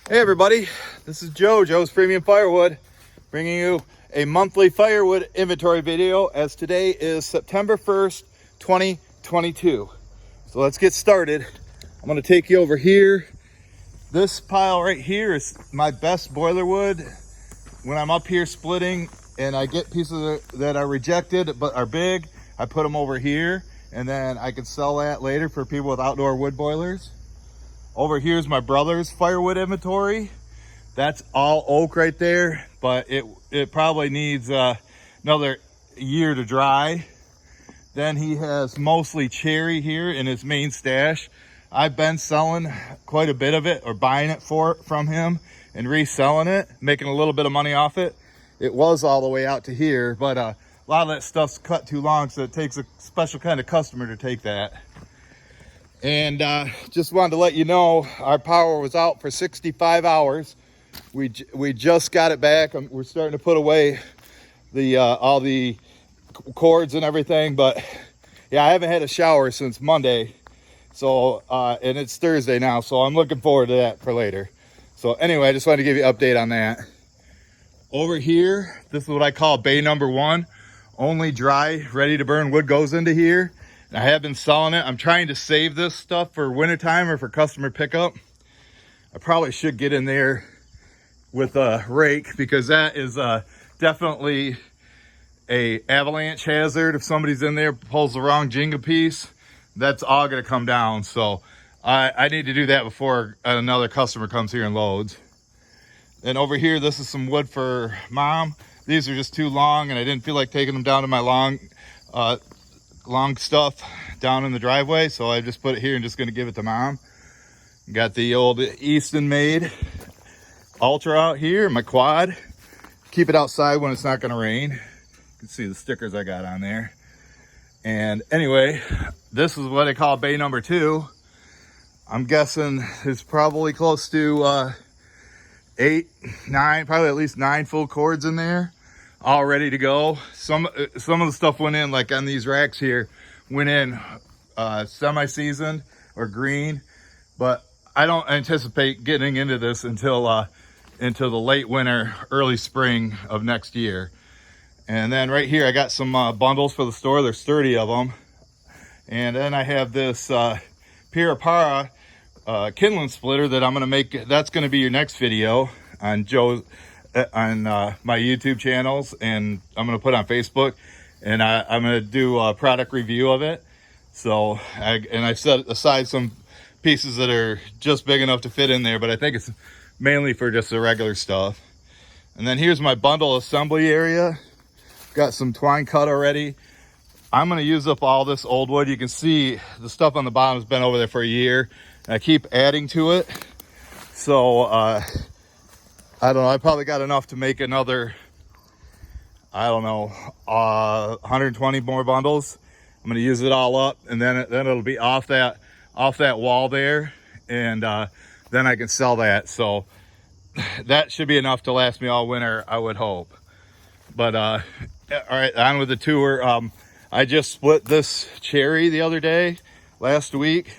Hey everybody, this is Joe's Premium Firewood, bringing you a monthly firewood inventory video as today is September 1st, 2022. So let's get started. I'm gonna take you over here. This pile right here is my best boiler wood. When I'm up here splitting and I get pieces that are rejected but are big, I put them over here and then I can sell that later for people with outdoor wood boilers. Over here is my brother's firewood inventory. That's all oak right there, but it probably needs another year to dry. Then he has mostly cherry here in his main stash. I've been selling quite a bit of it, or buying it from him and reselling it, making a little bit of money off it. It was all the way out to here, but a lot of that stuff's cut too long, so it takes a special kind of customer to take that. And just wanted to let you know our power was out for 65 hours. We just got it back. We're starting to put away the all the cords and everything, but yeah, I haven't had a shower since Monday. So and it's Thursday now, so I'm looking forward to that for later. So anyway, I just wanted to give you an update on that. Over here, this is what I call bay number 1. Only dry, ready to burn wood goes into here. I have been selling it. I'm trying to save this stuff for wintertime or for customer pickup. I probably should get in there with a rake because that is definitely a avalanche hazard. If somebody's in there, pulls the wrong Jenga piece, that's all gonna come down. So I need to do that before another customer comes here and loads. Then over here, this is some wood for Mom. These are just too long and I didn't feel like taking them down to my long stuff down in the driveway, so I just put it here and just gonna give it to Mom. Got the old Easton made Ultra out here, my quad. Keep it outside when it's not gonna rain. You can see the stickers I got on there. And anyway, this is what I call bay number 2. I'm guessing it's probably close to 8, 9, probably at least 9 full cords in there, all ready to go. Some of the stuff went in, like on these racks here, went in semi-seasoned or green, but I don't anticipate getting into this until the late winter, early spring of next year. And then right here, I got some bundles for the store. There's 30 of them. And then I have this Pirapara kindling splitter that I'm gonna make. That's gonna be your next video on my YouTube channels, and I'm gonna put on Facebook, and I'm gonna do a product review of it. So I set aside some pieces that are just big enough to fit in there, but I think it's mainly for just the regular stuff. And then here's my bundle assembly area. Got some twine cut already. I'm gonna use up all this old wood. You can see the stuff on the bottom has been over there for a year. And I keep adding to it. So I don't know, I probably got enough to make another, I don't know, 120 more bundles. I'm gonna use it all up, and then it'll be off that wall there, and then I can sell that. So that should be enough to last me all winter, I would hope. But all right, on with the tour. I just split this cherry the other day, last week.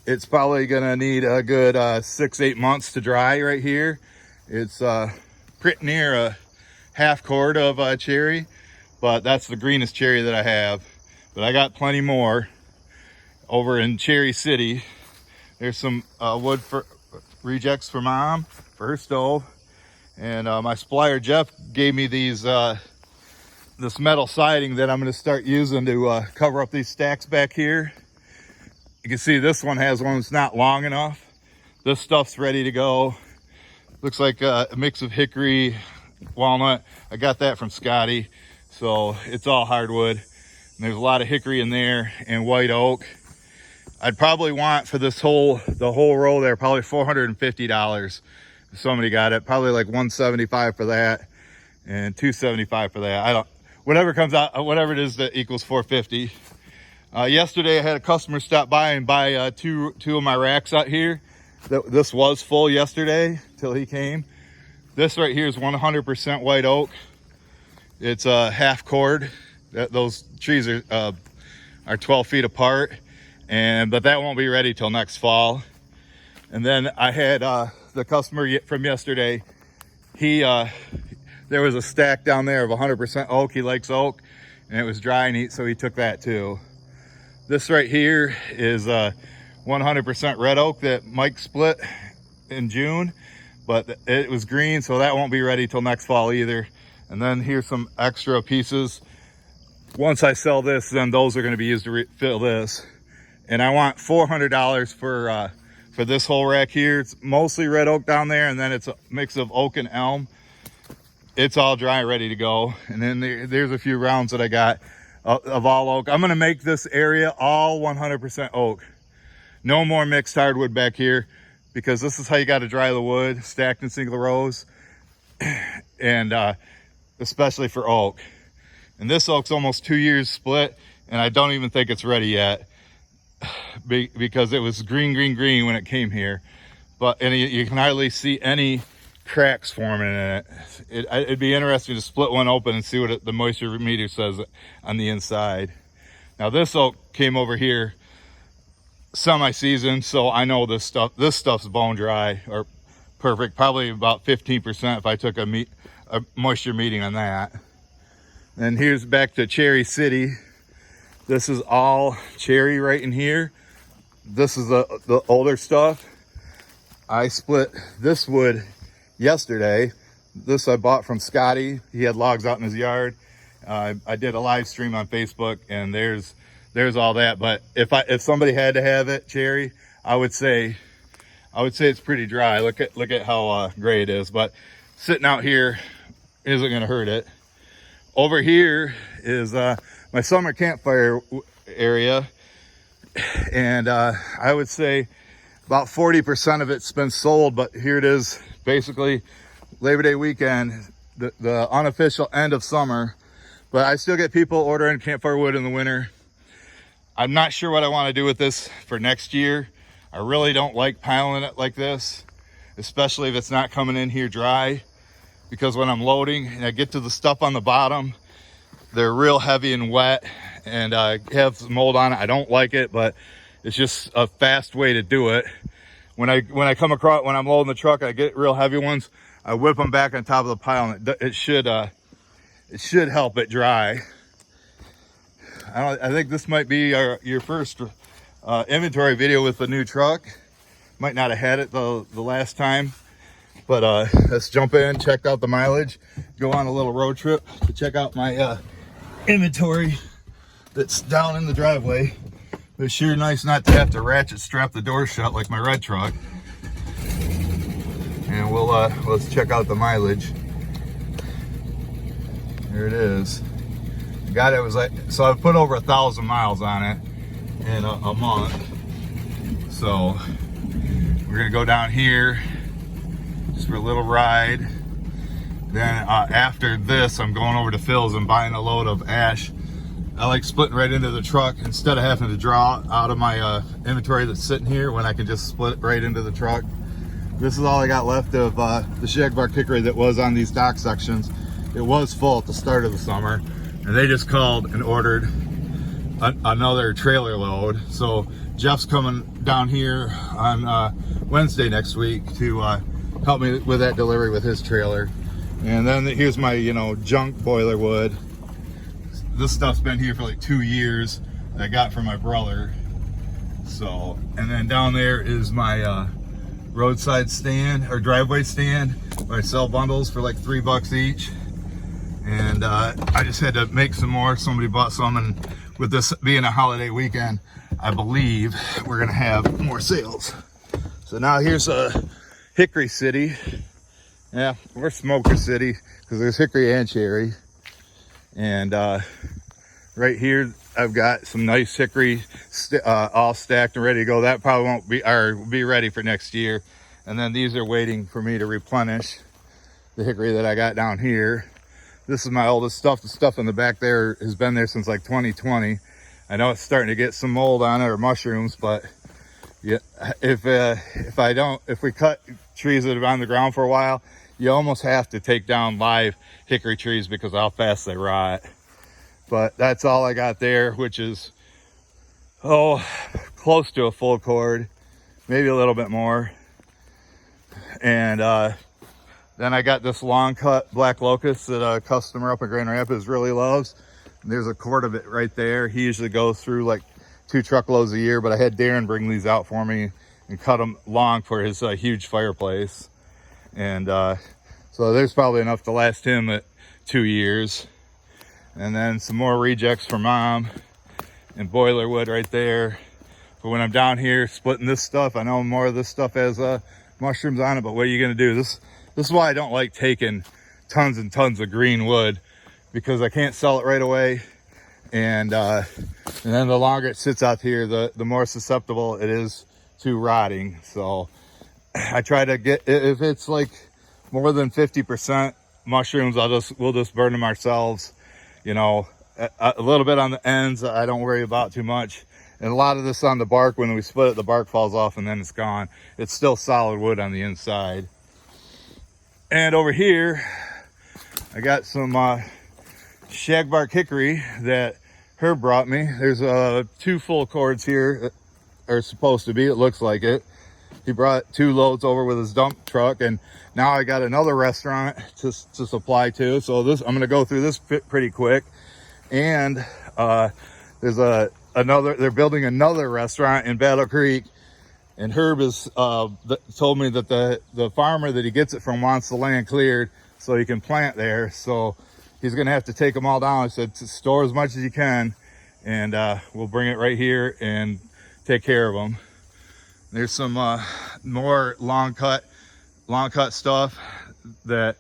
It's probably gonna need a good 6-8 months to dry right here. It's pretty near a half cord of cherry, but that's the greenest cherry that I have. But I got plenty more over in Hickory City. There's some wood for rejects for Mom for her stove, and my supplier Jeff gave me these this metal siding that I'm going to start using to cover up these stacks back here. You can see this one has one that's not long enough. This stuff's ready to go. Looks like a mix of hickory, walnut. I got that from Scotty, so it's all hardwood. And there's a lot of hickory in there and white oak. I'd probably want for the whole row there, probably $450 if somebody got it. Probably like $175 for that and $275 for that. Whatever comes out, whatever it is that equals $450. Yesterday I had a customer stop by and buy two of my racks out here. This was full yesterday till he came. This right here is 100% white oak. It's a half cord. Those trees are 12 feet apart, but that won't be ready till next fall. And then I had the customer from yesterday, there was a stack down there of 100% oak. He likes oak, and it was dry, and so he took that too. This right here is 100% red oak that Mike split in June, but it was green, so that won't be ready till next fall either. And then here's some extra pieces. Once I sell this, then those are going to be used to refill this. And I want $400 for this whole rack here. It's mostly red oak down there, and then it's a mix of oak and elm. It's all dry, ready to go. And then there's a few rounds that I got of all oak. I'm going to make this area all 100% oak. No more mixed hardwood back here, because this is how you got to dry the wood, stacked in single rows, and especially for oak. And this oak's almost 2 years split, and I don't even think it's ready yet, because it was green when it came here. And you can hardly see any cracks forming in it. It'd be interesting to split one open and see what the moisture meter says on the inside. Now this oak came over here semi-season, so I know this stuff's bone dry or perfect, probably about 15% if I took a moisture meeting on that. And here's back to Hickory City. This is all cherry right in here. This is the older stuff. I split this wood yesterday. This I bought from Scotty. He had logs out in his yard. I did a live stream on Facebook, and there's all that. But if somebody had to have it cherry, I would say it's pretty dry. Look at how gray it is. But sitting out here isn't going to hurt it. Over here is my summer campfire area, and I would say about 40% of it's been sold. But here it is, basically Labor Day weekend, the unofficial end of summer. But I still get people ordering campfire wood in the winter. I'm not sure what I want to do with this for next year. I really don't like piling it like this, especially if it's not coming in here dry, because when I'm loading and I get to the stuff on the bottom, they're real heavy and wet, and have some mold on it. I don't like it, but it's just a fast way to do it. When I come across, when I'm loading the truck, I get real heavy ones, I whip them back on top of the pile, and it should help it dry. I think this might be your first inventory video with the new truck. Might not have had it the last time, but let's jump in, check out the mileage, go on a little road trip to check out my inventory that's down in the driveway. It's sure nice not to have to ratchet strap the door shut like my red truck. And let's check out the mileage. There it is. Got it was like, so I've put over 1,000 miles on it in a month. So we're gonna go down here just for a little ride. Then after this, I'm going over to Phil's and buying a load of ash. I like splitting right into the truck instead of having to draw out of my inventory that's sitting here, when I can just split right into the truck. This is all I got left of the shagbark hickory that was on these dock sections. It was full at the start of the summer, and they just called and ordered another trailer load. So Jeff's coming down here on Wednesday next week to help me with that delivery with his trailer. And then here's my junk boiler wood. This stuff's been here for like 2 years that I got from my brother. So, and then down there is my roadside stand or driveway stand where I sell bundles for like $3 each. And I just had to make some more. Somebody bought some, and with this being a holiday weekend, I believe we're gonna have more sales. So now here's Hickory City. Yeah, we're Smoker City because there's hickory and cherry. And right here I've got some nice hickory all stacked and ready to go. That probably won't be, or will be ready for next year. And then these are waiting for me to replenish the hickory that I got down here. This is my oldest stuff. The stuff in the back there has been there since like 2020. I know it's starting to get some mold on it, or mushrooms, but yeah, if we cut trees that are on the ground for a while, you almost have to take down live hickory trees because of how fast they rot. But that's all I got there, which is close to a full cord, maybe a little bit more. And then I got this long cut black locust that a customer up in Grand Rapids really loves. And there's a quart of it right there. He usually goes through like 2 truckloads a year, but I had Darren bring these out for me and cut them long for his huge fireplace. And so there's probably enough to last him at 2 years. And then some more rejects for Mom and boiler wood right there. But when I'm down here splitting this stuff, I know more of this stuff has mushrooms on it, but what are you gonna do? This is why I don't like taking tons and tons of green wood, because I can't sell it right away. And then the longer it sits out here, the more susceptible it is to rotting. So I try to get, if it's like more than 50% mushrooms, we'll just burn them ourselves. You know, a little bit on the ends, I don't worry about too much. And a lot of this on the bark, when we split it, the bark falls off and then it's gone. It's still solid wood on the inside. And over here, I got some shagbark hickory that Herb brought me. There's 2 full cords here, are supposed to be, it looks like it. He brought 2 loads over with his dump truck, and now I got another restaurant to supply to. So this, I'm gonna go through this pretty quick. And there's they're building another restaurant in Battle Creek, and Herb has told me that the farmer that he gets it from wants the land cleared so he can plant there. So he's gonna have to take them all down. I said, store as much as you can, and we'll bring it right here and take care of them. There's some more long cut stuff that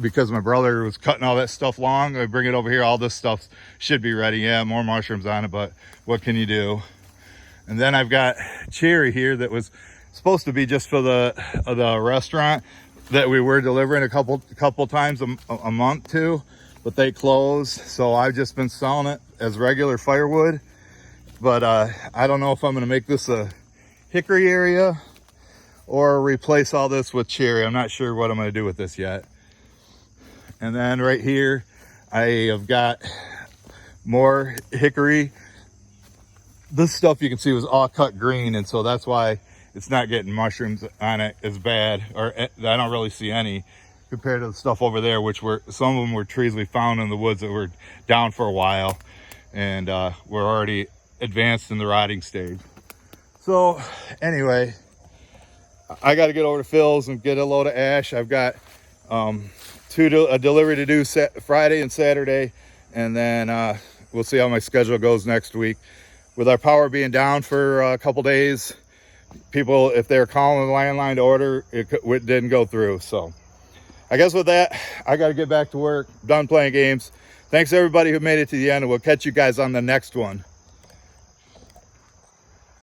because my brother was cutting all that stuff long, I bring it over here. All this stuff should be ready. Yeah, more mushrooms on it, but what can you do? And then I've got cherry here that was supposed to be just for the restaurant that we were delivering a couple times a month to, but they closed. So I've just been selling it as regular firewood. But I don't know if I'm going to make this a hickory area or replace all this with cherry. I'm not sure what I'm going to do with this yet. And then right here, I have got more hickory. This stuff you can see was all cut green, and so that's why it's not getting mushrooms on it as bad, or I don't really see any compared to the stuff over there, which were, some of them were trees we found in the woods that were down for a while, and were already advanced in the rotting stage. So anyway, I got to get over to Phil's and get a load of ash. I've got a delivery to do Friday and Saturday, and then we'll see how my schedule goes next week. With our power being down for a couple days, people, if they're calling the landline to order, it didn't go through. So I guess with that, I got to get back to work. Done playing games. Thanks everybody who made it to the end, and we'll catch you guys on the next one.